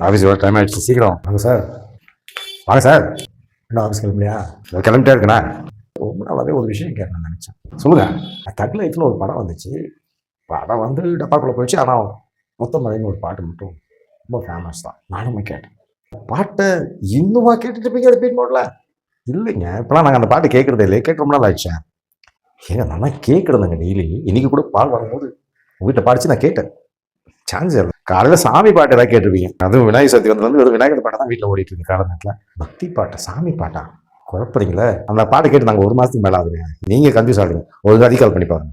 Office வர time ஆயிடுச்சு, சீக்கிரம் வாங்க சார். வாங்க சார். என்ன ஆஃபீஸ் கிளம்பலையா? கிளம்பிட்டே இருக்கண்ணா. ரொம்ப நாளாவே ஒரு விஷயம் கேட்கணும்னு நினச்சேன். சொல்லுங்க. தக் லைஃப்னு ஒரு படம் வந்துச்சு. படம் வந்து டப்பாக்குள்ளே போயிடுச்சு. ஆனால் முத்தமலைன்னு ஒரு பாட்டு மட்டும் ரொம்ப ஃபேமஸ் தான். நானுமே கேட்டேன். பாட்டை இன்னுமா கேட்டுட்டு இருப்பீங்க ரிப்பீட் மோட்ல? இல்லைங்க, இப்போலாம் நாங்கள் அந்த பாட்டு கேட்குறதே இல்லையே. கேட்க ரொம்ப நாள் ஆயிடுச்சா? ஏங்க நல்லா கேட்குறதுங்க டெய்லி. இன்னைக்கு கூட பால் வாங்கும்போது உங்ககிட்ட பாடிச்சு நான் கேட்டேன். சான்ஸ் இல்லை. காலையில் சாமி பாட்டு ஏதாவது கேட்டிருப்பீங்க. அதுவும் விநாயகர் சதுர்த்தி வந்து வெறும் விநாயகர் பாட்டை தான் வீட்டில் ஓடிட்டு இருக்கு காலநேரத்தில். பக்தி பாட்டு, சாமி பாட்டா? குழப்பறீங்களே. அந்த பாட்டு கேட்டு நாங்கள் ஒரு மாதத்துக்கு மேலே ஆகுதுங்க. நீங்கள் கன்ஃபியூஸ் ஆகுங்க. ஒரு ரீகால் பண்ணி பாருங்க.